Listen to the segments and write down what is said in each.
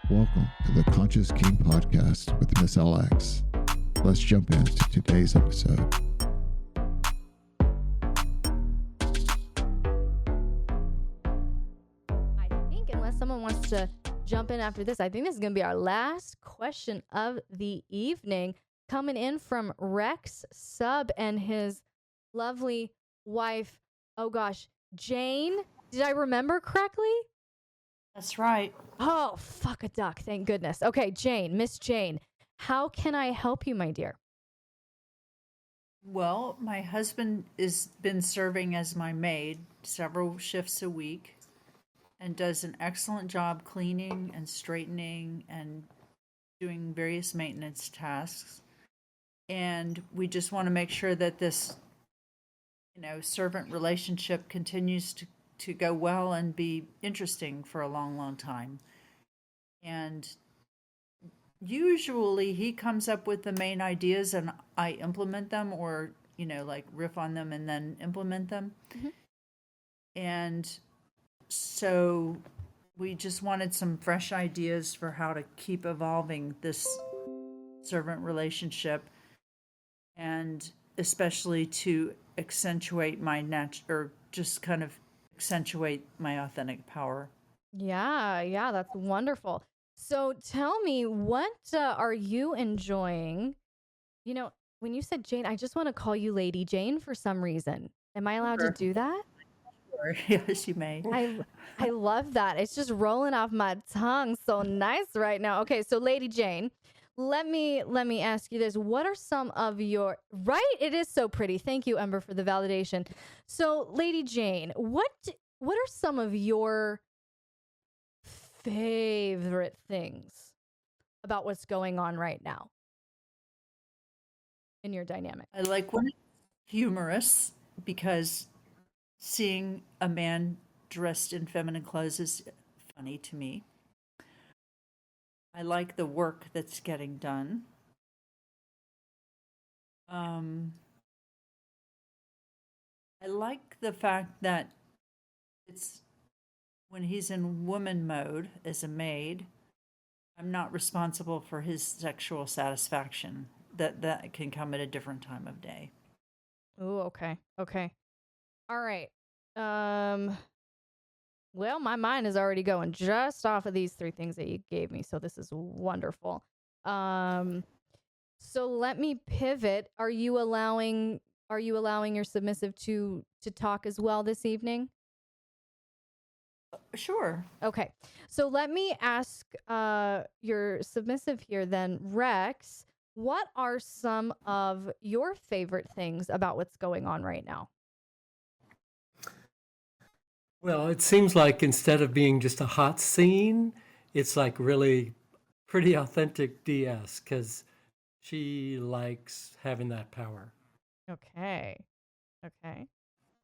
Welcome to the Conscious Kink Podcast with Miss LX. Let's jump into today's episode. I think unless someone wants to jump in after this, I think this is going to be our last question of the evening, coming in from Rex Sub and his lovely wife, oh gosh, Jane. Did I remember correctly? That's right. Oh, fuck a duck. Thank goodness. Okay, Jane, Miss Jane, how can I help you, my dear? Well, my husband has been serving as my maid several shifts a week and does an excellent job cleaning and straightening and doing various maintenance tasks. And we just want to make sure that this, servant relationship continues to go well and be interesting for a long, long time. And usually he comes up with the main ideas and I implement them or, riff on them and then implement them. Mm-hmm. And so we just wanted some fresh ideas for how to keep evolving this servant relationship and especially to accentuate my accentuate my authentic power. Yeah, that's wonderful. So tell me, what are you enjoying? When you said Jane, I just want to call you Lady Jane for some reason. Am I allowed to do that? Sure. Yes, you may. I love that. It's just rolling off my tongue so nice right now. Okay, so Lady Jane, let me ask you this. What are some of your, right? It is so pretty. Thank you, Ember, for the validation. So Lady Jane, what are some of your favorite things about what's going on right now in your dynamic? I like when it's humorous because seeing a man dressed in feminine clothes is funny to me. I like the work that's getting done. I like the fact that it's when he's in woman mode as a maid, I'm not responsible for his sexual satisfaction. That can come at a different time of day. Oh, okay. All right. Well, my mind is already going just off of these three things that you gave me, so this is wonderful. So let me pivot. Are you allowing your submissive to talk as well this evening? Sure. Okay. So let me ask your submissive here then, Rex, what are some of your favorite things about what's going on right now? Well, it seems like instead of being just a hot scene, it's like really pretty authentic DS because she likes having that power. Okay.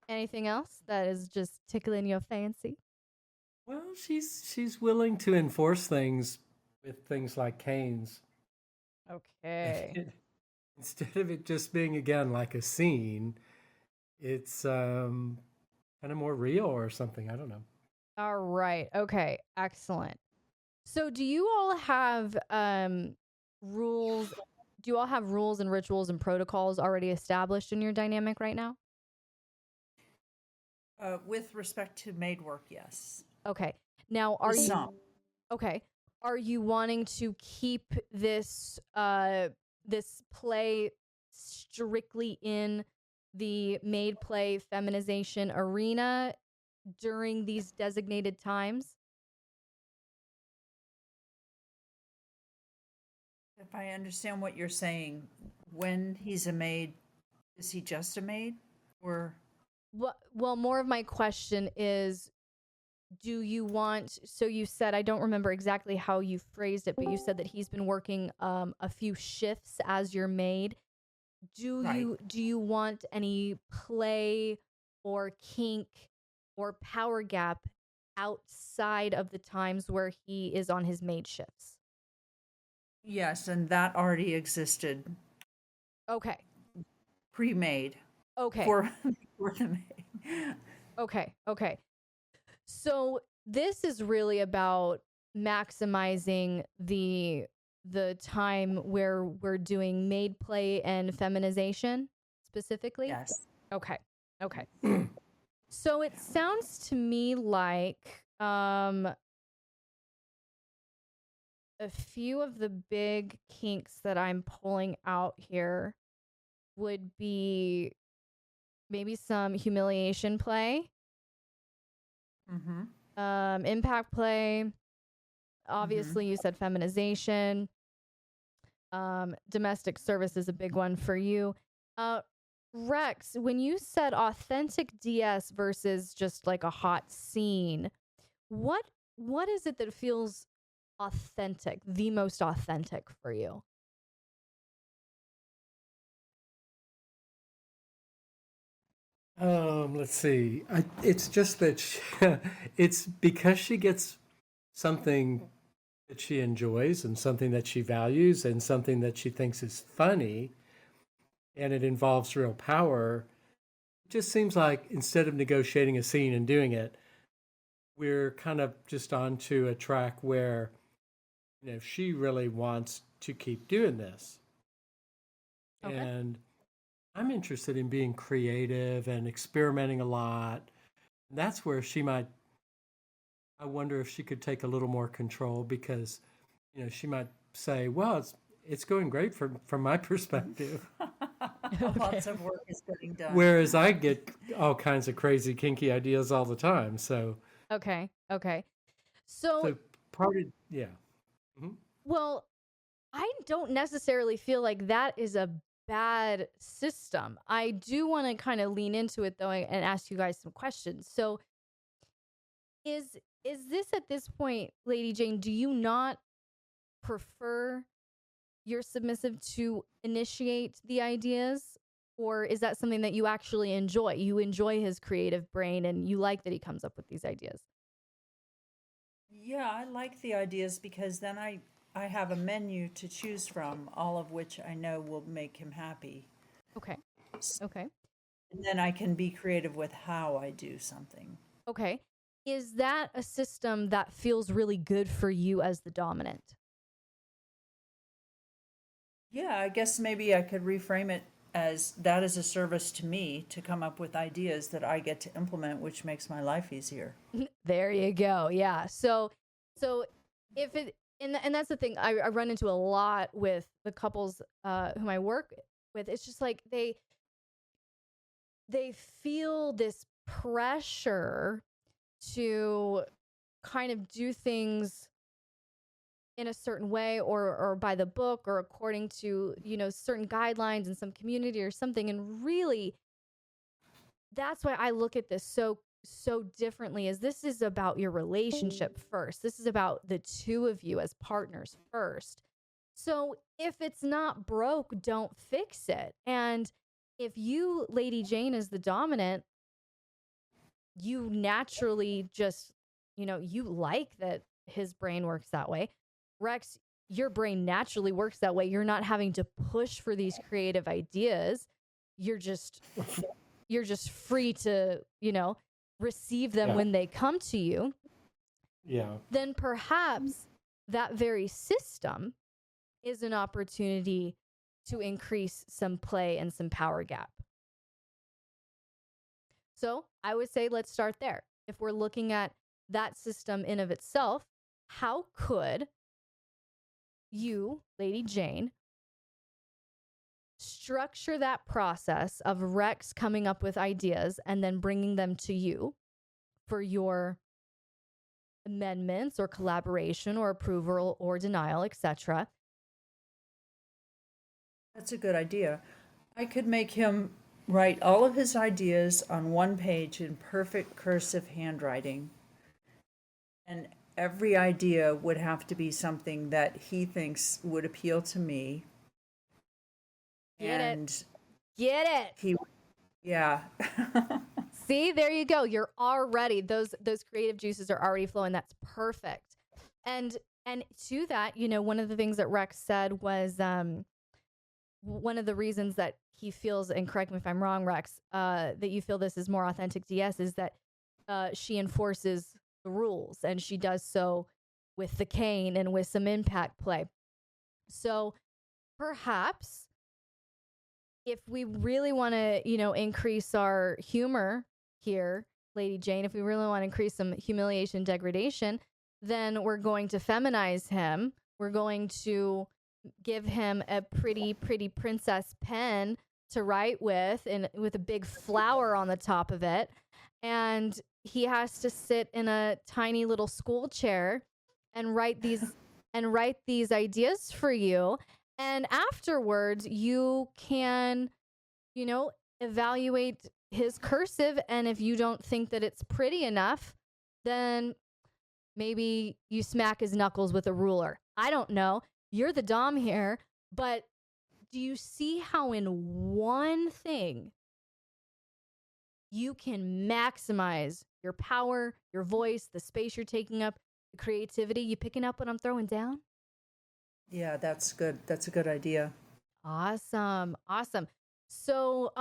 Anything else that is just tickling your fancy? Well, she's willing to enforce things with things like canes. Okay. Instead of it just being, again, like a scene, it's kind of more real or something. I don't know. All right. Okay. Excellent. So do you all have rules? Do you all have rules and rituals and protocols already established in your dynamic right now? With respect to maid work, yes. Okay. Now, are you wanting to keep this this play strictly in the maid play feminization arena during these designated times? If I understand what you're saying, when he's a maid, is he just a maid or? Well, more of my question is, do you want, so you said, I don't remember exactly how you phrased it, but you said that he's been working a few shifts as your maid. Do you want any play or kink or power gap outside of the times where he is on his maid shifts? Yes, and that already existed. Okay. Pre-made. Okay. For the maid. Okay. So this is really about maximizing the time where we're doing maid play and feminization specifically? Yes. Okay. So it sounds to me like a few of the big kinks that I'm pulling out here would be maybe some humiliation play, impact play. Obviously, you said feminization. Domestic service is a big one for you. Rex, when you said authentic DS versus just like a hot scene, what is it that feels authentic, the most authentic for you? Let's see. It's just that it's because she gets something that she enjoys and something that she values and something that she thinks is funny, and it involves real power. It just seems like instead of negotiating a scene and doing it, we're kind of just onto a track where, she really wants to keep doing this. Okay. And I'm interested in being creative and experimenting a lot. And that's where I wonder if she could take a little more control because, she might say, well, it's going great from my perspective. Lots of work is getting done. Whereas I get all kinds of crazy, kinky ideas all the time. So, Okay. So yeah. well, I don't necessarily feel like that is a bad system. I do want to kind of lean into it though and ask you guys some questions. So is this at this point, Lady Jane, do you not prefer your submissive to initiate the ideas? Or is that something that you actually enjoy? You enjoy his creative brain and you like that he comes up with these ideas? Yeah, I like the ideas because then I have a menu to choose from, all of which I know will make him happy. Okay. And then I can be creative with how I do something. Okay. Is that a system that feels really good for you as the dominant? Yeah, I guess maybe I could reframe it as that is a service to me to come up with ideas that I get to implement, which makes my life easier. There you go. Yeah. So if it, and that's the thing I run into a lot with the couples whom I work with. It's just like they feel this pressure to kind of do things in a certain way or by the book or according to, certain guidelines in some community or something. And really, that's why I look at this so differently, is this is about your relationship first. This is about the two of you as partners first. So if it's not broke, don't fix it. And if you, Lady Jane, is the dominant, you naturally just, you like that his brain works that way. Rex, your brain naturally works that way. You're not having to push for these creative ideas. You're just free to, receive them when they come to you. Yeah. Then perhaps that very system is an opportunity to increase some play and some power gap. So I would say let's start there. If we're looking at that system in of itself, how could you, Lady Jane, structure that process of Rex coming up with ideas and then bringing them to you for your amendments or collaboration or approval or denial, etc.? That's a good idea. I could make him write all of his ideas on one page in perfect cursive handwriting. And every idea would have to be something that he thinks would appeal to me. Get it. Yeah. See, there you go. You're already, those creative juices are already flowing. That's perfect. And to that, one of the things that Rex said was one of the reasons that he feels, and correct me if I'm wrong, Rex, that you feel this is more authentic DS is that she enforces the rules and she does so with the cane and with some impact play. So perhaps if we really want to, increase our humor here, Lady Jane, if we really want to increase some humiliation, degradation, then we're going to feminize him. We're going to give him a pretty, pretty princess pen to write with, and with a big flower on the top of it. And he has to sit in a tiny little school chair and write these ideas for you. And afterwards, you can, evaluate his cursive. And if you don't think that it's pretty enough, then maybe you smack his knuckles with a ruler. I don't know. You're the dom here. But do you see how in one thing you can maximize your power, your voice, the space you're taking up, the creativity? You picking up what I'm throwing down? Yeah, that's good. That's a good idea. Awesome. So,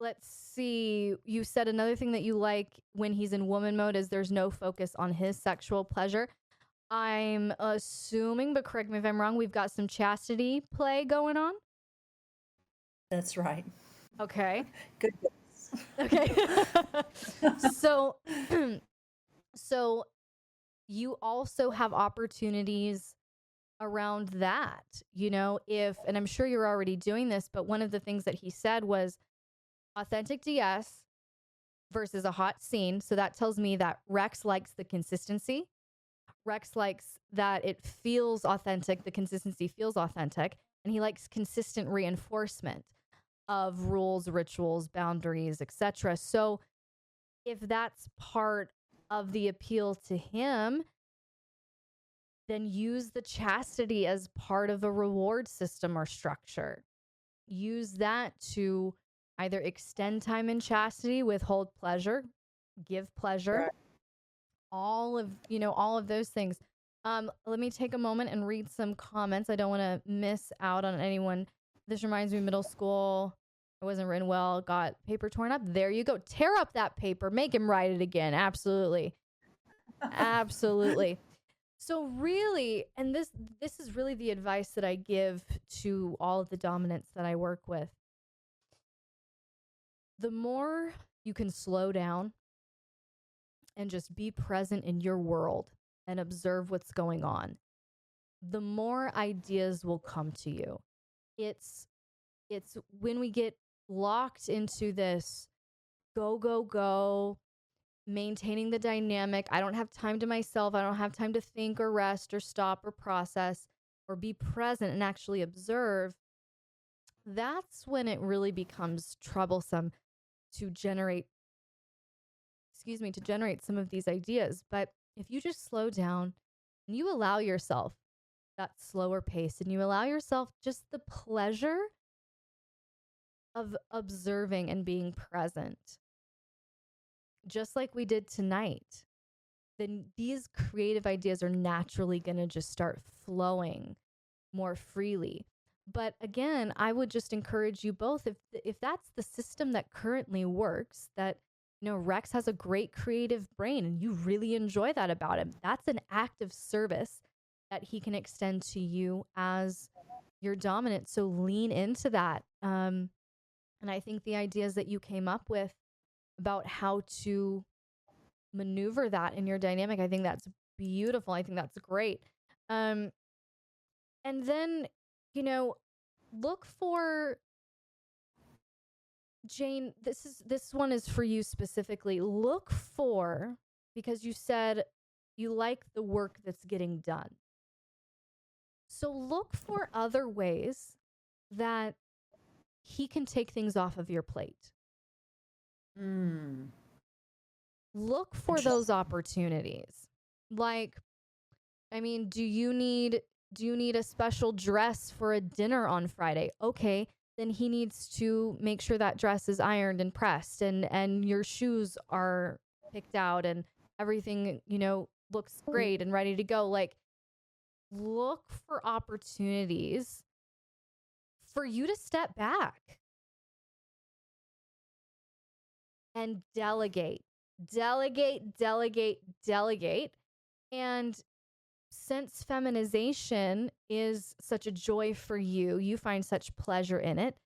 let's see. You said another thing that you like when he's in woman mode is there's no focus on his sexual pleasure. I'm assuming, but correct me if I'm wrong, we've got some chastity play going on. That's right. Okay. Good. Okay. So you also have opportunities around that, and I'm sure you're already doing this, but one of the things that he said was authentic DS versus a hot scene. So that tells me that Rex likes the consistency. Rex likes that it feels authentic. The consistency feels authentic. And he likes consistent reinforcement of rules, rituals, boundaries, etc. So if that's part of the appeal to him, then use the chastity as part of a reward system or structure. Use that to either extend time in chastity, withhold pleasure, give pleasure, Right. all of those things. Let me take a moment and read some comments. I don't want to miss out on anyone. This reminds me of middle school. I wasn't written well, got paper torn up. There you go. Tear up that paper. Make him write it again. Absolutely. Absolutely. So really, and this is really the advice that I give to all of the dominants that I work with. The more you can slow down and just be present in your world and observe what's going on, the more ideas will come to you. It's when we get locked into this go, maintaining the dynamic. I don't have time to myself. I don't have time to think or rest or stop or process or be present and actually observe. That's when it really becomes troublesome to generate some of these ideas. But if you just slow down and you allow yourself that slower pace and you allow yourself just the pleasure of observing and being present, just like we did tonight, then these creative ideas are naturally going to just start flowing more freely. But again, I would just encourage you both, if that's the system that currently works, that Rex has a great creative brain and you really enjoy that about him, that's an act of service that he can extend to you as your dominant. So lean into that. And I think the ideas that you came up with about how to maneuver that in your dynamic, I think that's beautiful. I think that's great. And then, look for, Jane, this one is for you specifically. Look for, because you said you like the work that's getting done. So look for other ways that he can take things off of your plate. Look for those opportunities. Like, do you need a special dress for a dinner on Friday? Okay, then he needs to make sure that dress is ironed and pressed and your shoes are picked out and everything, looks great and ready to go. Like, look for opportunities for you to step back and delegate. And since feminization is such a joy for you, you find such pleasure in it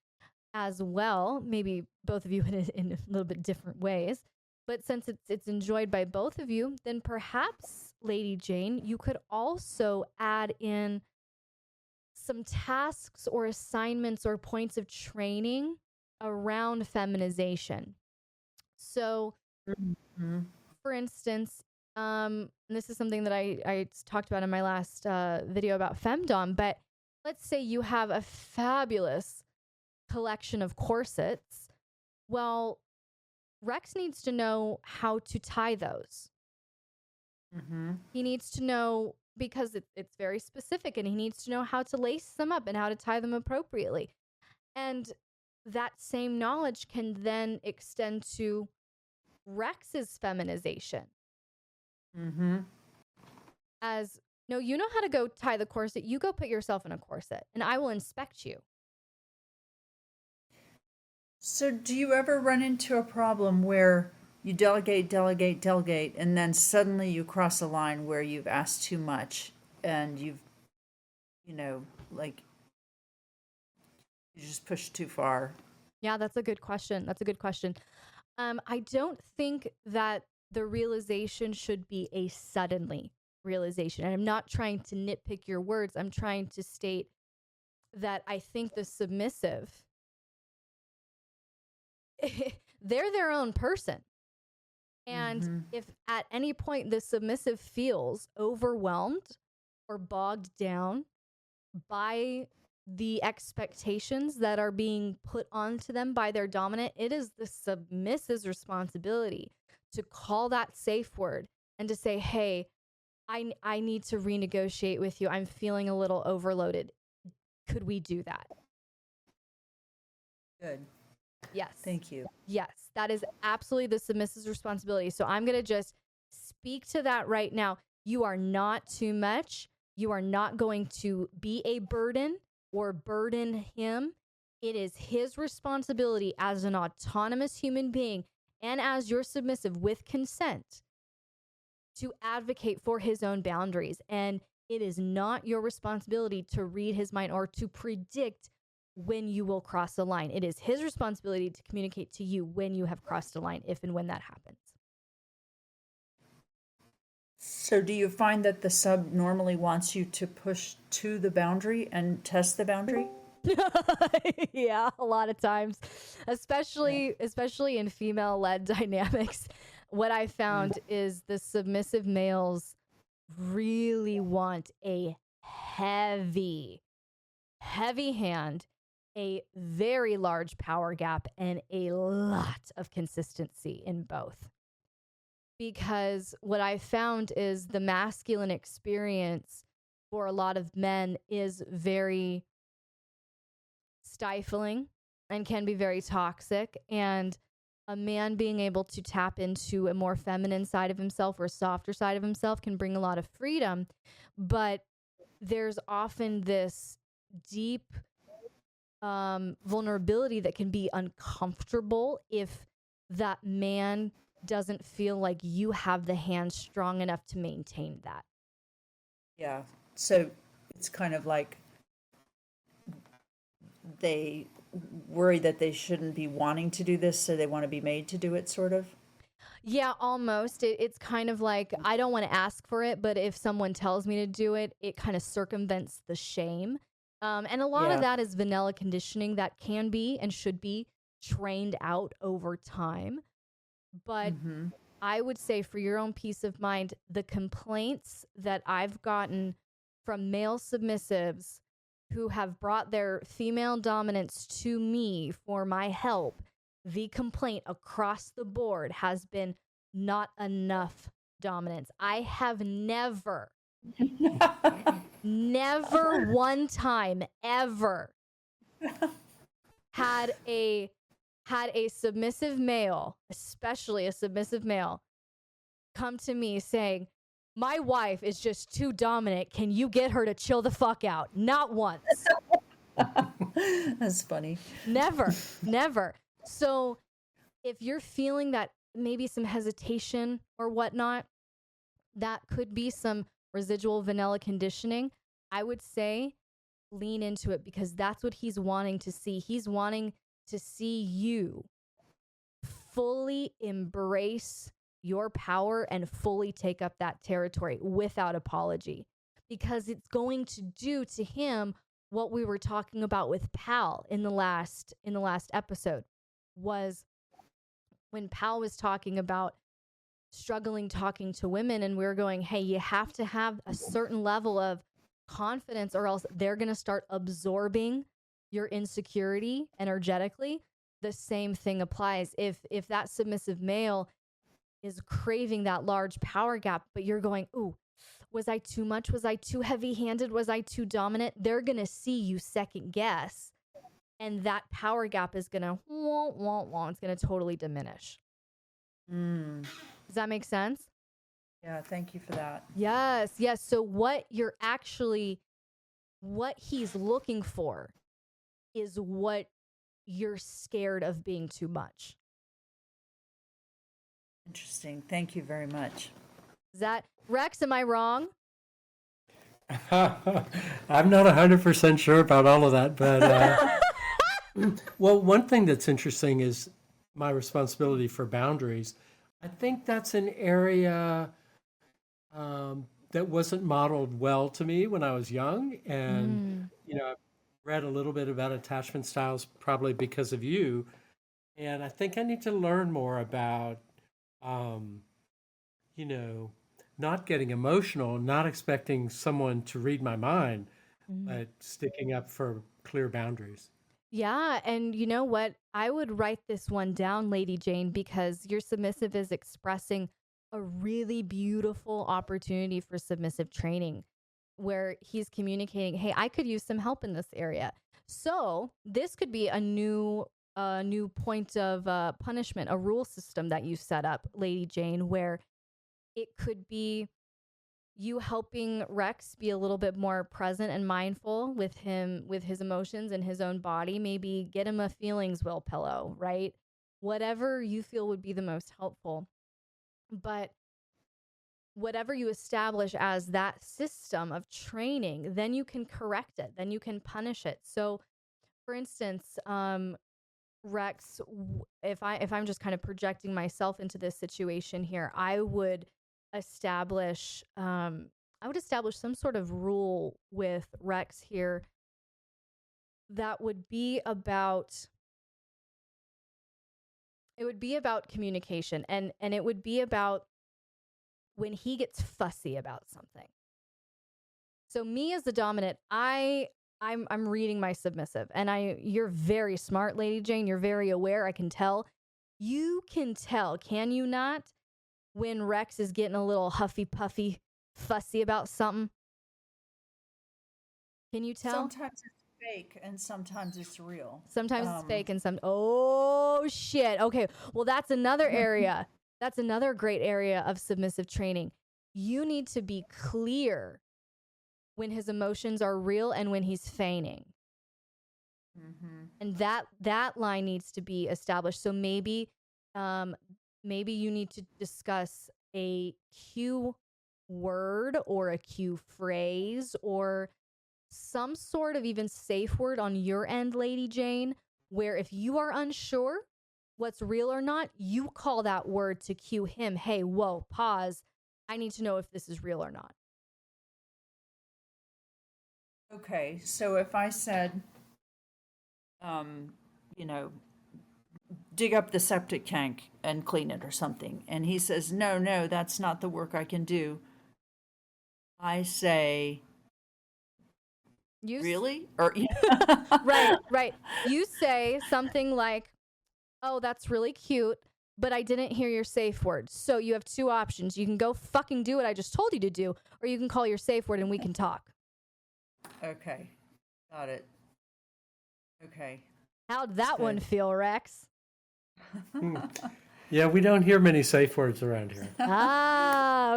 as well. Maybe both of you in a little bit different ways. But since it's enjoyed by both of you, then perhaps, Lady Jane, you could also add in some tasks or assignments or points of training around feminization. So, for instance, and this is something that I talked about in my last video about FemDom, but let's say you have a fabulous collection of corsets. Well, Rex needs to know how to tie those. He needs to know, because it's very specific, and he needs to know how to lace them up and how to tie them appropriately. And that same knowledge can then extend to Rex's feminization. As, no, you know how to go tie the corset. You go put yourself in a corset, and I will inspect you. So do you ever run into a problem where you delegate, and then suddenly you cross a line where you've asked too much and you've, like, you just pushed too far? Yeah, that's a good question. I don't think that the realization should be a suddenly realization. And I'm not trying to nitpick your words. I'm trying to state that I think the submissive, they're their own person. And if at any point the submissive feels overwhelmed or bogged down by the expectations that are being put onto them by their dominant, it is the submissive's responsibility to call that safe word and to say, hey, I need to renegotiate with you. I'm feeling a little overloaded. Could we do that? Good. Yes. Thank you. Yes, that is absolutely the submissive's responsibility. So I'm going to just speak to that right now. You are not too much. You are not going to be a burden or burden him. It is his responsibility as an autonomous human being and as your submissive with consent to advocate for his own boundaries. And it is not your responsibility to read his mind or to predict when you will cross the line. It is his responsibility to communicate to you when you have crossed the line, if and when that happens. So do you find that the sub normally wants you to push to the boundary and test the boundary? Yeah, a lot of times, especially in female-led dynamics. What I found is the submissive males really want a heavy hand, a very large power gap, and a lot of consistency in both. Because what I found is the masculine experience for a lot of men is very stifling and can be very toxic. And a man being able to tap into a more feminine side of himself or softer side of himself can bring a lot of freedom. But there's often this deep vulnerability that can be uncomfortable if that man doesn't feel like you have the hand strong enough to maintain that. Yeah. So it's kind of like they worry that they shouldn't be wanting to do this, so they want to be made to do it, sort of? Yeah, almost. It's kind of like, I don't want to ask for it, but if someone tells me to do it, it kind of circumvents the shame. And a lot of that is vanilla conditioning that can be and should be trained out over time. But I would say, for your own peace of mind, the complaints that I've gotten from male submissives who have brought their female dominance to me for my help, the complaint across the board has been not enough dominance. I have never one time ever had a submissive male, especially a submissive male, come to me saying, my wife is just too dominant. Can you get her to chill the fuck out? Not once. That's funny. Never. So if you're feeling that maybe some hesitation or whatnot, that could be some residual vanilla conditioning. I would say lean into it, because that's what he's wanting to see. He's wanting to see you fully embrace your power and fully take up that territory without apology, because it's going to do to him what we were talking about with Pal in the last episode. Was when Pal was talking about struggling talking to women, and we were going, hey, you have to have a certain level of confidence or else they're going to start absorbing your insecurity energetically. The same thing applies. If that submissive male is craving that large power gap, but you're going, ooh, was I too much? Was I too heavy-handed? Was I too dominant? They're going to see you second guess, and that power gap is going to, it's going to totally diminish. Does that make sense? Yeah, thank you for that. Yes. So what he's looking for is what you're scared of being too much. Interesting. Thank you very much. Is that, Rex, am I wrong? I'm not 100% sure about all of that, but well, one thing that's interesting is my responsibility for boundaries. I think that's an area that wasn't modeled well to me when I was young. And, I've read a little bit about attachment styles probably because of you. And I think I need to learn more about, not getting emotional, not expecting someone to read my mind, but sticking up for clear boundaries. Yeah. And you know what? I would write this one down, Lady Jane, because your submissive is expressing a really beautiful opportunity for submissive training, where he's communicating, hey, I could use some help in this area. So this could be a new point of punishment, a rule system that you set up, Lady Jane, where it could be you helping Rex be a little bit more present and mindful with his emotions and his own body. Maybe get him a feelings wheel pillow, right? Whatever you feel would be the most helpful. But whatever you establish as that system of training, then you can correct it. Then you can punish it. So, for instance, Rex, if I'm just kind of projecting myself into this situation here, I would establish some sort of rule with Rex here that would be about communication, and it would be about when he gets fussy about something. So me as the dominant, I'm reading my submissive, and you're very smart, Lady Jane. You're very aware. I can tell. You can tell, can you not, when Rex is getting a little huffy puffy, fussy about something? Can you tell? Sometimes it's fake and sometimes it's real. Sometimes it's fake and oh shit. Okay. Well, that's another area. That's another great area of submissive training. You need to be clear when his emotions are real and when he's feigning. And that line needs to be established. So maybe you need to discuss a cue word or a cue phrase or some sort of even safe word on your end, Lady Jane, where if you are unsure what's real or not, you call that word to cue him. Hey, whoa, pause. I need to know if this is real or not. Okay, so if I said, dig up the septic tank and clean it or something, and he says, no, that's not the work I can do, I say, really? Or Right. You say something like, oh, that's really cute, but I didn't hear your safe word. So you have two options. You can go fucking do what I just told you to do, or you can call your safe word and we can talk. Okay. Got it. Okay. How'd that one feel, Rex? Yeah, we don't hear many safe words around here.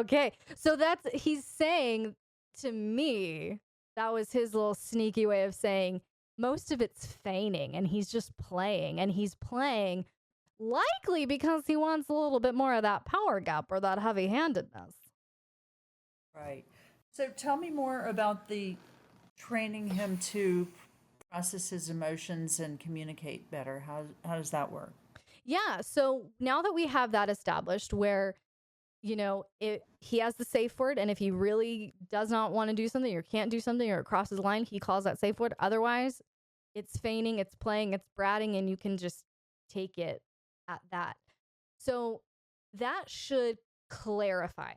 Okay. So he's saying to me, that was his little sneaky way of saying most of it's feigning, and he's just playing, and he's playing likely because he wants a little bit more of that power gap or that heavy-handedness. Right. So tell me more about the training him to process his emotions and communicate better. How does that work? Yeah. So now that we have that established where, he has the safe word, and if he really does not want to do something or can't do something or it crosses the line, he calls that safe word. Otherwise, it's feigning, it's playing, it's bratting, and you can just take it at that. So that should clarify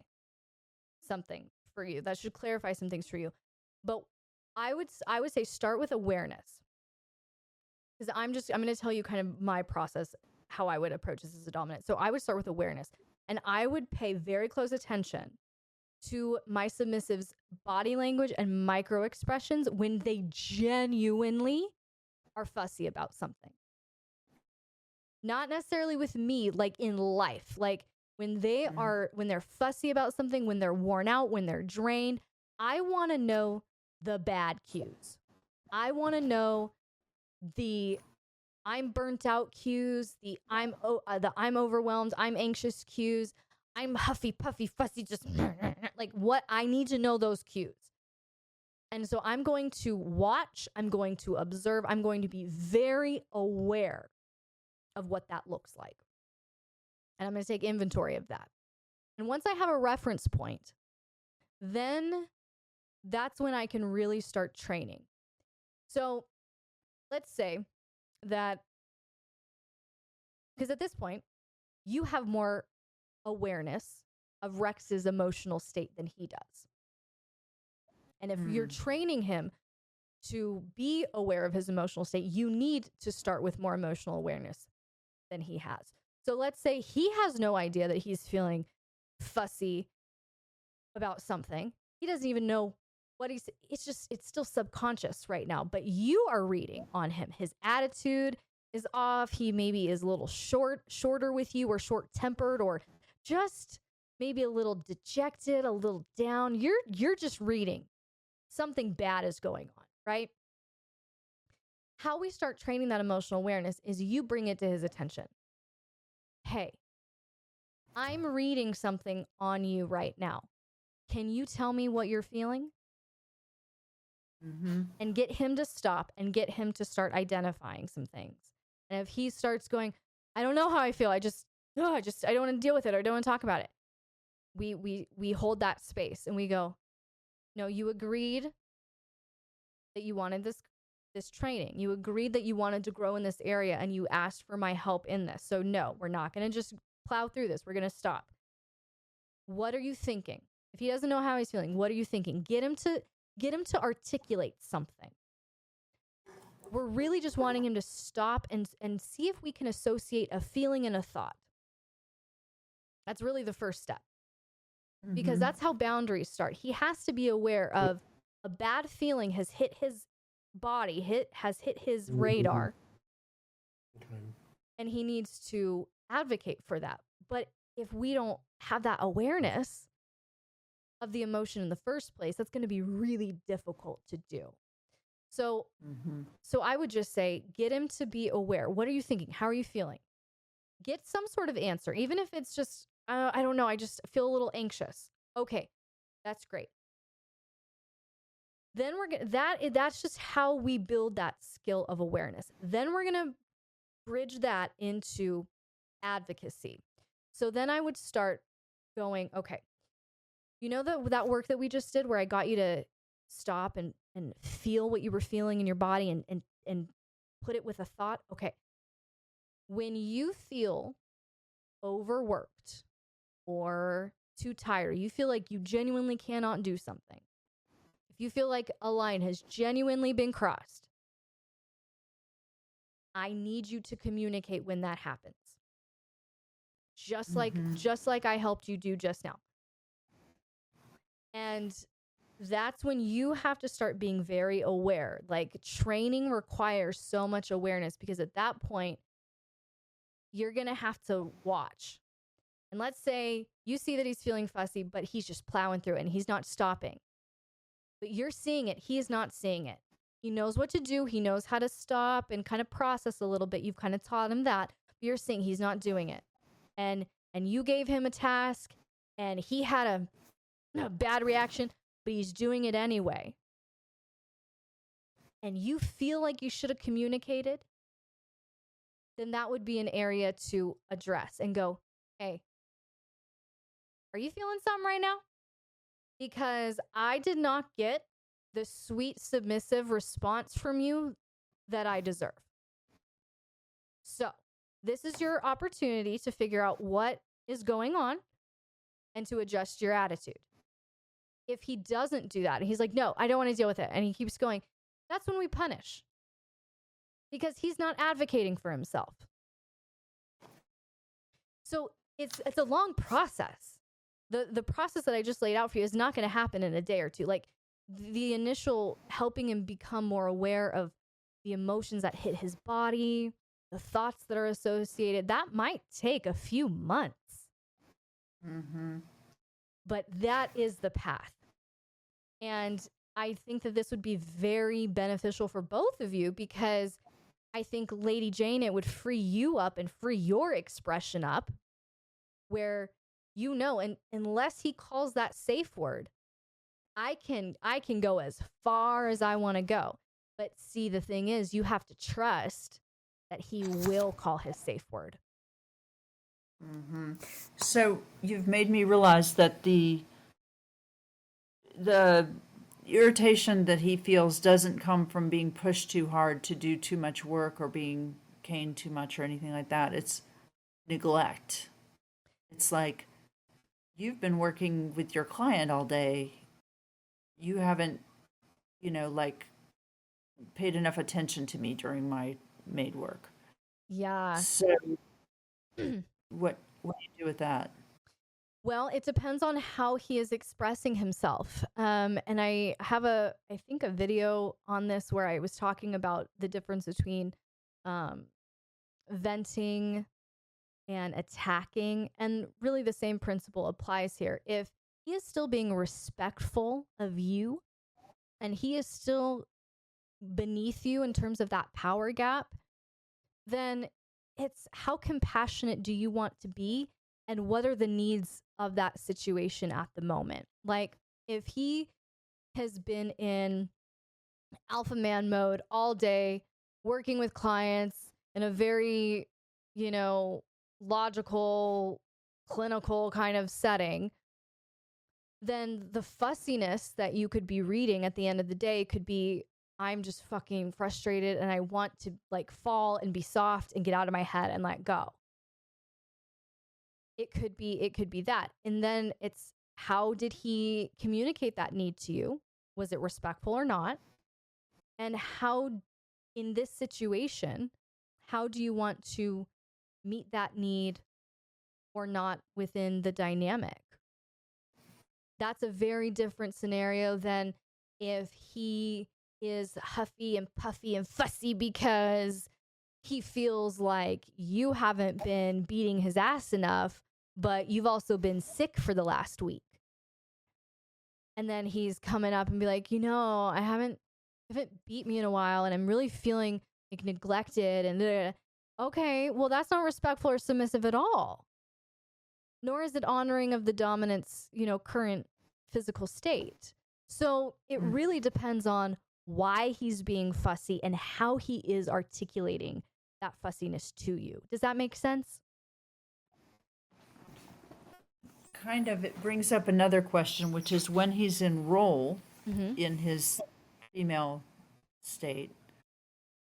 something for you. That should clarify some things for you. But I would say start with awareness. Because I'm going to tell you kind of my process, how I would approach this as a dominant. So I would start with awareness, and I would pay very close attention to my submissive's body language and micro expressions when they genuinely are fussy about something. Not necessarily with me, like in life. Like when they're fussy about something, when they're worn out, when they're drained, I want to know the bad cues. I want to know the I'm burnt out cues, the I'm overwhelmed, I'm anxious cues, I'm huffy, puffy, fussy, just like what I need to know those cues. And so I'm going to watch, I'm going to observe, I'm going to be very aware of what that looks like. And I'm going to take inventory of that. And once I have a reference point, then that's when I can really start training. So let's say that, because at this point, you have more awareness of Rex's emotional state than he does. And if you're training him to be aware of his emotional state, you need to start with more emotional awareness than he has. So let's say he has no idea that he's feeling fussy about something. He doesn't even know what it's still subconscious right now, but you are reading on him. His attitude is off. He maybe is a little shorter with you, or short-tempered, or just maybe a little dejected, a little down. You're just reading. Something bad is going on, right? How we start training that emotional awareness is you bring it to his attention. Hey, I'm reading something on you right now. Can you tell me what you're feeling? Mm-hmm. And get him to stop and get him to start identifying some things. And if he starts going, I don't know how I feel. I don't want to deal with it, or I don't want to talk about it. We hold that space and we go, no, you agreed that you wanted this training. You agreed that you wanted to grow in this area, and you asked for my help in this. So no, we're not going to just plow through this. We're going to stop. What are you thinking? If he doesn't know how he's feeling, what are you thinking? Get him to articulate something. We're really just wanting him to stop and see if we can associate a feeling and a thought. That's really the first step. Because that's how boundaries start. He has to be aware of a bad feeling has hit his body, has hit his radar. And he needs to advocate for that. But if we don't have that awareness of the emotion in the first place, that's going to be really difficult to do. So I would just say, get him to be aware. What are you thinking? How are you feeling? Get some sort of answer, even if it's just, I don't know, I just feel a little anxious. Okay, that's great. Then that's just how we build that skill of awareness. Then we're going to bridge that into advocacy. So then I would start going, okay, you know that work that we just did where I got you to stop and feel what you were feeling in your body and put it with a thought? Okay. When you feel overworked or too tired, you feel like you genuinely cannot do something, if you feel like a line has genuinely been crossed, I need you to communicate when that happens. Just like I helped you do just now. And that's when you have to start being very aware. Like, training requires so much awareness, because at that point, you're going to have to watch. And let's say you see that he's feeling fussy, but he's just plowing through it and he's not stopping. But you're seeing it. He is not seeing it. He knows what to do. He knows how to stop and kind of process a little bit. You've kind of taught him that. But you're seeing he's not doing it. And you gave him a task, and he had bad reaction, but he's doing it anyway, and you feel like you should have communicated, then that would be an area to address and go, hey, are you feeling something right now? Because I did not get the sweet, submissive response from you that I deserve. So this is your opportunity to figure out what is going on and to adjust your attitude. If he doesn't do that, and he's like, no, I don't want to deal with it, and he keeps going, that's when we punish. Because he's not advocating for himself. So it's a long process. The process that I just laid out for you is not going to happen in a day or two. Like the initial helping him become more aware of the emotions that hit his body, the thoughts that are associated, that might take a few months. Mm-hmm. But that is the path. And I think that this would be very beneficial for both of you, because I think, Lady Jane, it would free you up and free your expression up, where you know, and unless he calls that safe word, I can go as far as I want to go. But see, the thing is, you have to trust that he will call his safe word. Mm-hmm. So you've made me realize that the irritation that he feels doesn't come from being pushed too hard to do too much work or being caned too much or anything like that. It's neglect. It's like, you've been working with your client all day. You haven't, like, paid enough attention to me during my maid work. Yeah. So what do you do with that? Well, it depends on how he is expressing himself. And I have I think a video on this where I was talking about the difference between venting and attacking. And really the same principle applies here. If he is still being respectful of you and he is still beneath you in terms of that power gap, then it's how compassionate do you want to be, and what are the needs of that situation at the moment. Like, if he has been in alpha man mode all day, working with clients in a very, logical, clinical kind of setting, then the fussiness that you could be reading at the end of the day could be, I'm just fucking frustrated and I want to like fall and be soft and get out of my head and let go. It could be that. And then it's, how did he communicate that need to you? Was it respectful or not? And how, in this situation, how do you want to meet that need or not within the dynamic? That's a very different scenario than if he is huffy and puffy and fussy because he feels like you haven't been beating his ass enough, but you've also been sick for the last week. And then he's coming up and be like, I haven't beat me in a while and I'm really feeling like neglected and okay, well, that's not respectful or submissive at all. Nor is it honoring of the dominant's, current physical state. So it really depends on why he's being fussy and how he is articulating that fussiness to you. Does that make sense? Kind of. It brings up another question, which is when he's in role in his female state,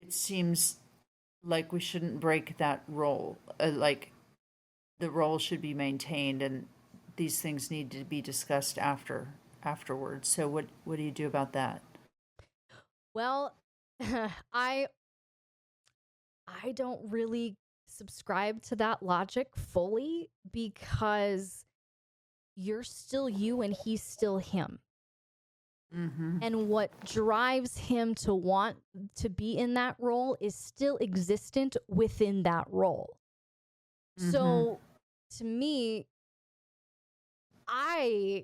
it seems like we shouldn't break that role. Like the role should be maintained, and these things need to be discussed afterwards. So what do you do about that? Well, I don't really subscribe to that logic fully, because you're still you and he's still him. Mm-hmm. And what drives him to want to be in that role is still existent within that role. Mm-hmm. So to me, I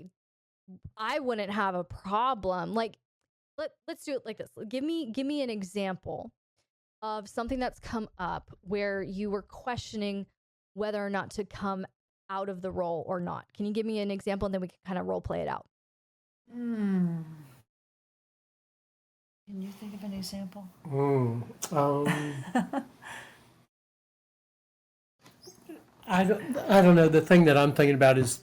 wouldn't have a problem. Like, let's do it like this. Give me an example of something that's come up where you were questioning whether or not to come out of the role or not? Can you give me an example and then we can kind of role play it out? Can you think of an example? I don't know. The thing that I'm thinking about is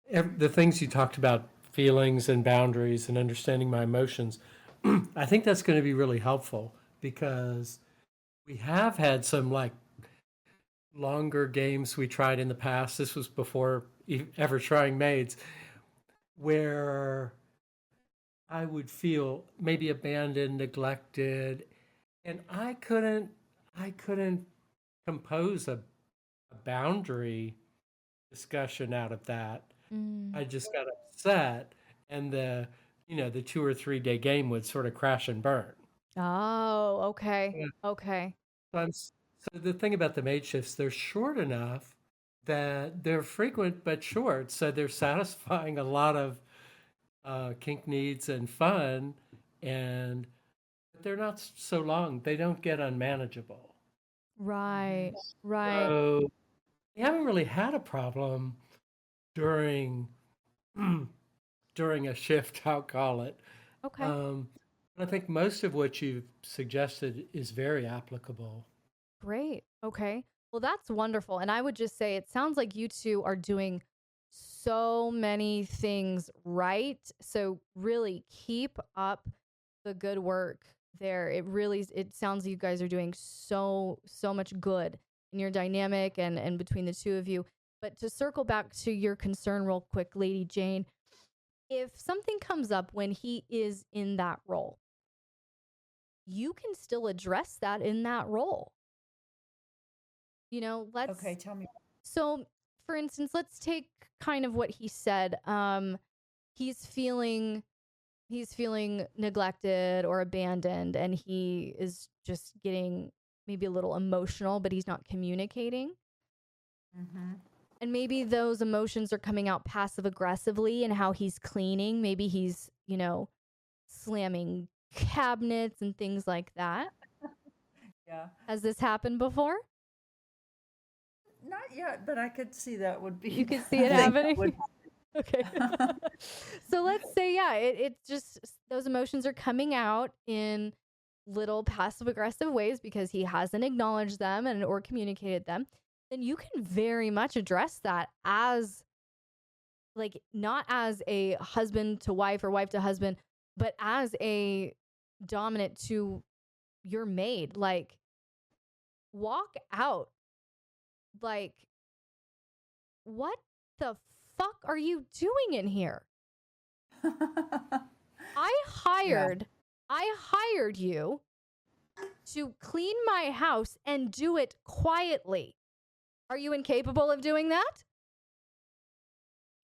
the things you talked about, feelings and boundaries and understanding my emotions. I think that's going to be really helpful because we have had some like longer games we tried in the past. This was before ever trying maids, where I would feel maybe abandoned, neglected, and I couldn't compose a boundary discussion out of that. I just got upset, and the 2 or 3 day game would sort of crash and burn. Oh, okay. Yeah. Okay. So the thing about the maid shifts, they're short enough that they're frequent but short, so they're satisfying a lot of kink needs and fun, and they're not so long. They don't get unmanageable. Right. Right. So we haven't really had a problem during a shift, I'll call it. Okay. But I think most of what you've suggested is very applicable. Great. Okay. Well, that's wonderful. And I would just say it sounds like you two are doing so many things right. So really keep up the good work there. It sounds like you guys are doing so much good in your dynamic and between the two of you. But to circle back to your concern real quick, Lady Jane, if something comes up when he is in that role, you can still address that in that role. Okay, tell me. So, for instance, let's take kind of what he said. He's feeling neglected or abandoned, and he is just getting maybe a little emotional, but he's not communicating. And maybe those emotions are coming out passive aggressively in how he's cleaning. Maybe he's, slamming cabinets and things like that. Yeah. Has this happened before? Not yet, but I could see that would be. You could see it happening. Okay. So let's say, it's just those emotions are coming out in little passive aggressive ways because he hasn't acknowledged them or communicated them. Then you can very much address that as not as a husband to wife or wife to husband, but as a dominant to your maid. Walk out. What the fuck are you doing in here? I hired you to clean my house and do it quietly. Are you incapable of doing that?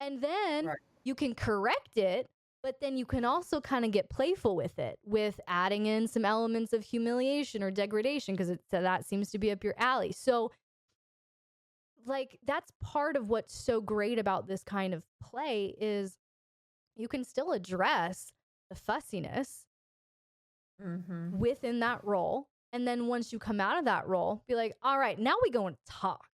And then you can correct it, but then you can also kind of get playful with it, with adding in some elements of humiliation or degradation, because that seems to be up your alley. So that's part of what's so great about this kind of play is you can still address the fussiness within that role. And then once you come out of that role, be like, all right, now we go and talk.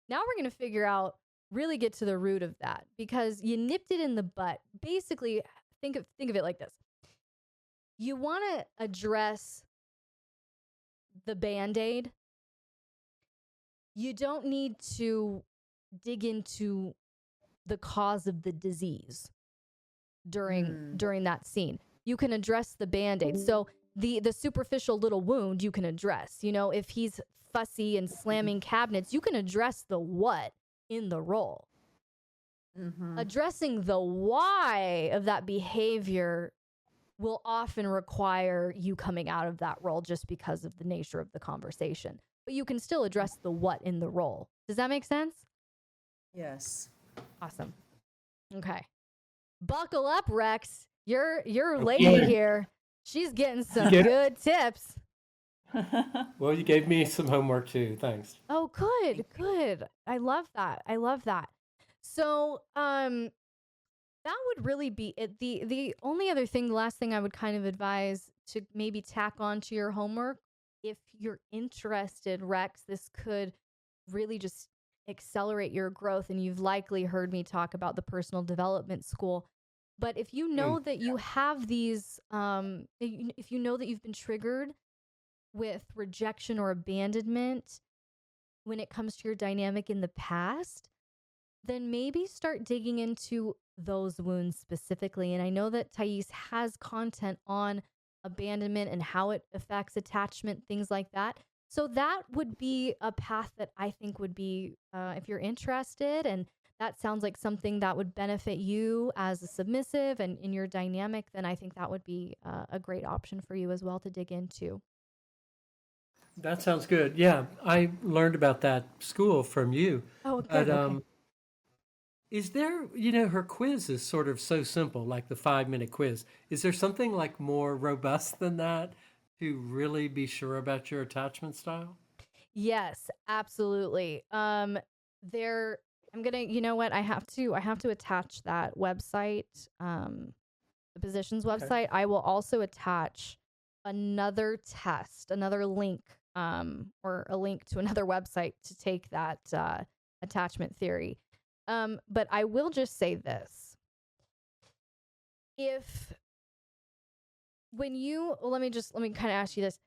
Now we're going to figure out, really get to the root of that, because you nipped it in the butt. Basically, think of it like this. You want to address the Band-Aid. You don't need to dig into the cause of the disease during that scene. You can address the Band-Aid. So the superficial little wound you can address. If he's fussy and slamming cabinets, you can address the what in the role. Addressing the why of that behavior will often require you coming out of that role just because of the nature of the conversation. But you can still address the what in the role. Does that make sense? Yes. Awesome. Okay. Buckle up, Rex. Your lady here. She's getting some good tips. Well, you gave me some homework too. Thanks. Oh, good. I love that. So, that would really be it. The only other thing, the last thing I would kind of advise to maybe tack on to your homework, if you're interested, Rex, this could really just accelerate your growth. And you've likely heard me talk about the personal development school. But if you know that you have these, if you know that you've been triggered with rejection or abandonment when it comes to your dynamic in the past, then maybe start digging into those wounds specifically. And I know that Thais has content on abandonment and how it affects attachment, things like that. So that would be a path that I think would be, if you're interested, and that sounds like something that would benefit you as a submissive and in your dynamic, then I think that would be a great option for you as well to dig into. That sounds good. Yeah, I learned about that school from you. Oh, good. But Okay. is there, her quiz is sort of so simple, like the 5-minute quiz. Is there something like more robust than that to really be sure about your attachment style? Yes, absolutely. There, I'm gonna, you know what? I have to attach that website, the positions website. I will also attach another test, another link, or a link to another website to take that attachment theory. But I will just say this: let me kind of ask you this.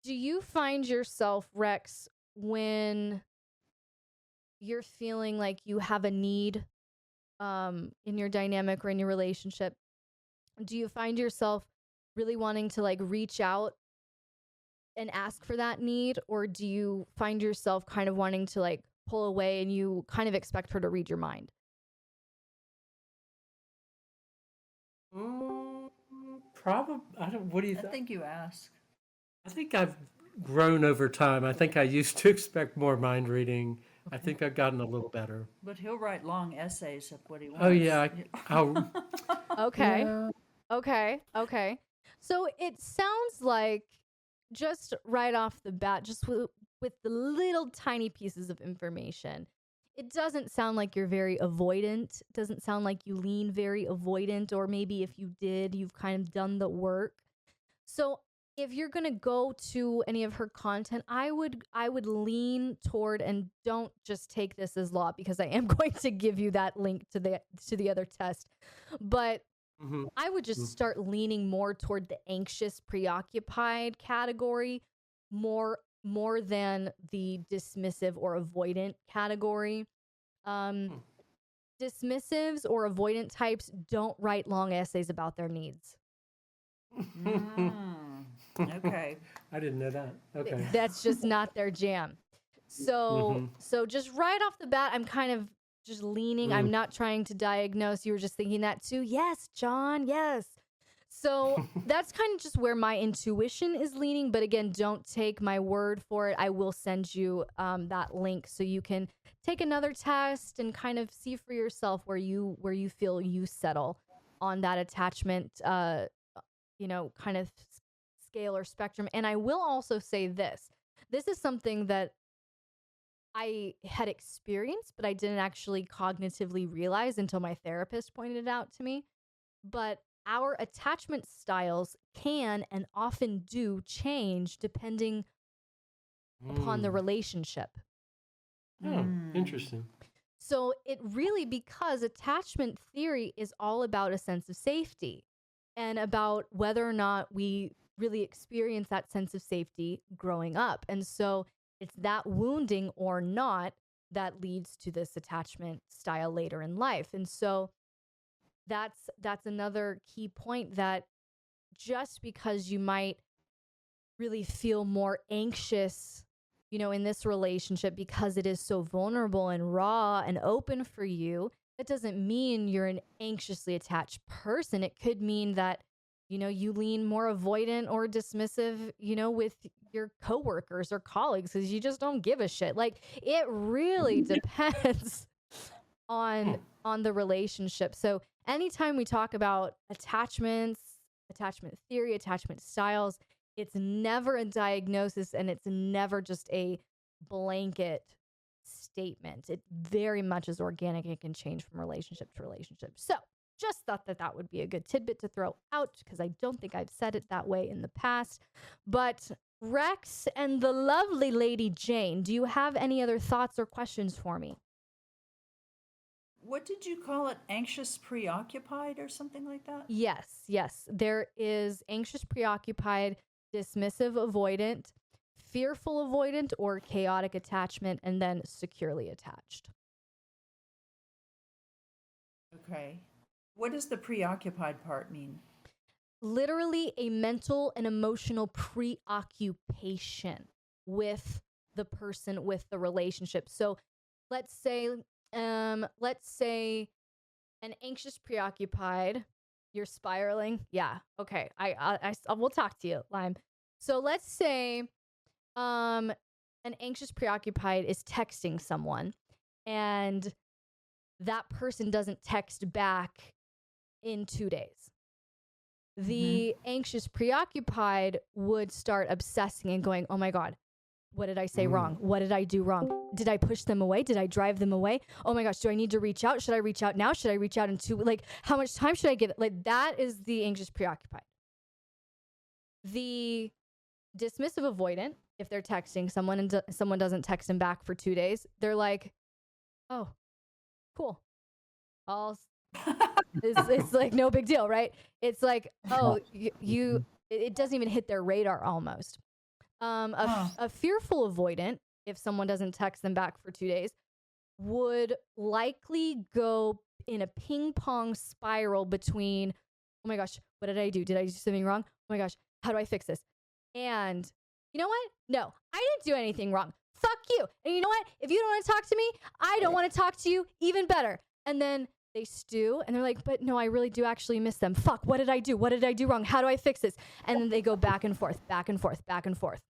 Do you find yourself, Rex, when you're feeling like you have a need in your dynamic or in your relationship, do you find yourself really wanting to like reach out and ask for that need? Or do you find yourself kind of wanting to like pull away and you kind of expect her to read your mind? Probably. What do you I think? think you ask. I think I've grown over time. I think I used to expect more mind reading. I think I've gotten a little better. But he'll write long essays of what he wants. Oh yeah, I'll, Okay. yeah. Okay. So it sounds like, just right off the bat, just with the little tiny pieces of information, it doesn't sound like you're very avoidant. It doesn't sound like you lean very avoidant, or maybe if you did, you've kind of done the work. So if you're going to go to any of her content, I would lean toward, and don't just take this as law, because I am going to give you that link to the other test. But I would just start leaning more toward the anxious, preoccupied category, more than the dismissive or avoidant category. Dismissives or avoidant types don't write long essays about their needs. Okay. I didn't know that. Okay. That's just not their jam. So just right off the bat, I'm kind of just leaning. I'm not trying to diagnose. You were just thinking that too. Yes, John. Yes. So that's kind of just where my intuition is leaning. But again, don't take my word for it. I will send you that link so you can take another test and kind of see for yourself where you feel you settle on that attachment, kind of scale or spectrum. And I will also say this. This is something that I had experienced, but I didn't actually cognitively realize until my therapist pointed it out to me. But our attachment styles can and often do change depending upon the relationship. Oh, interesting. So it really, because attachment theory is all about a sense of safety and about whether or not we really experience that sense of safety growing up. And so it's that wounding or not that leads to this attachment style later in life. And so that's another key point, that just because you might really feel more anxious, in this relationship because it is so vulnerable and raw and open for you, that doesn't mean you're an anxiously attached person. It could mean that, you lean more avoidant or dismissive, with your coworkers or colleagues because you just don't give a shit. Like, it really depends on the relationship. So anytime we talk about attachments, attachment theory, attachment styles, it's never a diagnosis and it's never just a blanket statement. It very much is organic. It can change from relationship to relationship. So just thought that would be a good tidbit to throw out because I don't think I've said it that way in the past. But Rex and the lovely Lady Jane, do you have any other thoughts or questions for me? What did you call it? Anxious preoccupied or something like that? Yes. There is anxious preoccupied, dismissive avoidant, fearful avoidant, or chaotic attachment, and then securely attached. Okay. What does the preoccupied part mean? Literally a mental and emotional preoccupation with the person, with the relationship. So let's say an anxious preoccupied, you're spiraling. Yeah. Okay. I will talk to you, Lime. So let's say an anxious preoccupied is texting someone and that person doesn't text back in 2 days. The anxious preoccupied would start obsessing and going, oh my God, what did I say wrong? What did I do wrong? Did I push them away? Did I drive them away? Oh my gosh, do I need to reach out? Should I reach out now? Should I reach out in how much time should I give it? Like, that is the anxious preoccupied. The dismissive avoidant, if they're texting someone and someone doesn't text them back for 2 days, they're like, oh, cool. It's like no big deal, right? It's like, oh, it doesn't even hit their radar almost. A fearful avoidant, if someone doesn't text them back for 2 days, would likely go in a ping pong spiral between, oh my gosh, what did I do? Did I do something wrong? Oh my gosh, how do I fix this? And you know what? No, I didn't do anything wrong. Fuck you. And you know what? If you don't want to talk to me, I don't want to talk to you even better. And then they stew and they're like, but no, I really do actually miss them. Fuck, what did I do? What did I do wrong? How do I fix this? And then they go back and forth, back and forth, back and forth.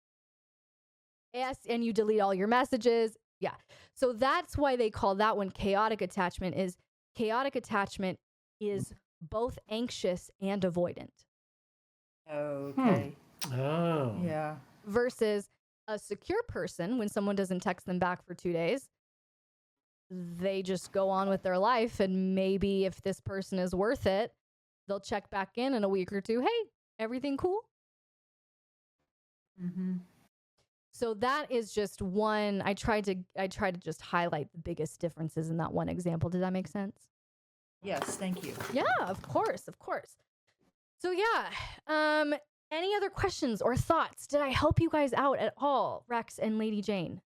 Yes, and you delete all your messages. Yeah. So that's why they call that one chaotic attachment. Chaotic attachment is both anxious and avoidant. Okay. Oh. Yeah. Versus a secure person, when someone doesn't text them back for 2 days, they just go on with their life. And maybe if this person is worth it, they'll check back in a week or two. Hey, everything cool? Mm-hmm. So that is just one. I tried to just highlight the biggest differences in that one example. Did that make sense? Yes, thank you. Yeah, of course. So yeah, any other questions or thoughts? Did I help you guys out at all, Rex and Lady Jane?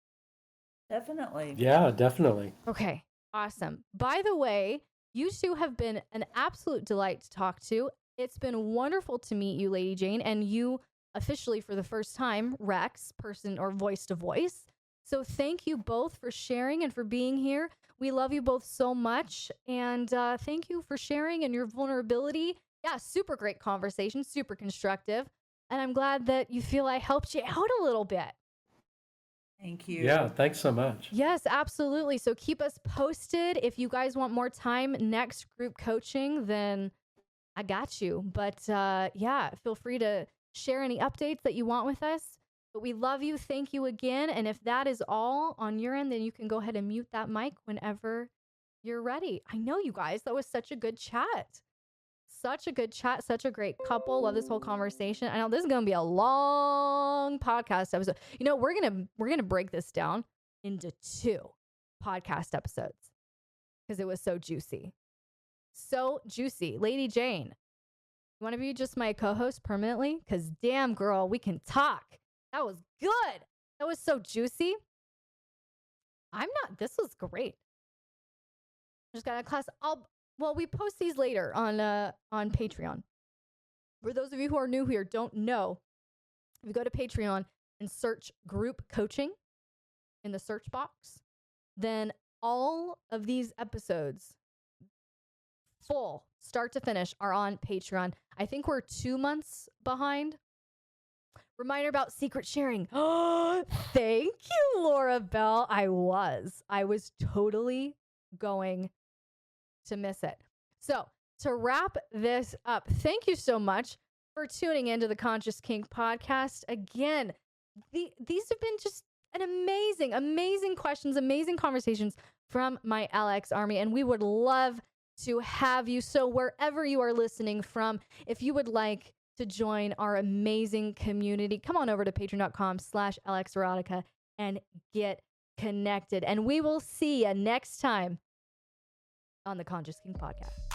Definitely. Yeah, definitely. Okay, awesome. By the way, you two have been an absolute delight to talk to. It's been wonderful to meet you, Lady Jane, and you officially for the first time, Rex, person or voice to voice. So thank you both for sharing and for being here. We love you both so much. And thank you for sharing and your vulnerability. Yeah, super great conversation, super constructive. And I'm glad that you feel I helped you out a little bit. Thank you. Yeah, thanks so much. Yes, absolutely. So keep us posted. If you guys want more time next group coaching, then I got you. But yeah, feel free to share any updates that you want with us. But we love you. Thank you again. And if that is all on your end, then you can go ahead and mute that mic whenever you're ready. I know, you guys, that was such a good chat. Such a good chat. Such a great couple. Love this whole conversation. I know this is going to be a long podcast episode. You know, we're going to break this down into 2 podcast episodes because it was so juicy. So juicy. Lady Jane, you want to be just my co-host permanently? Because damn, girl, we can talk. That was good. That was so juicy. This was great. Just got a class. We post these later on Patreon. For those of you who are new here, don't know, if you go to Patreon and search group coaching in the search box, then all of these episodes, full, start to finish, are on Patreon. I think we're 2 months behind. Reminder about secret sharing. Oh, thank you, Laura Bell. I was totally going to miss it. So to wrap this up, thank you so much for tuning into the Conscious Kink Podcast. Again, these have been just an amazing questions, amazing conversations from my LX Army, and we would love to have you. So wherever you are listening from, if you would like to join our amazing community, come on over to patreon.com/LXerotica and get connected. And we will see you next time on the Conscious Kink Podcast.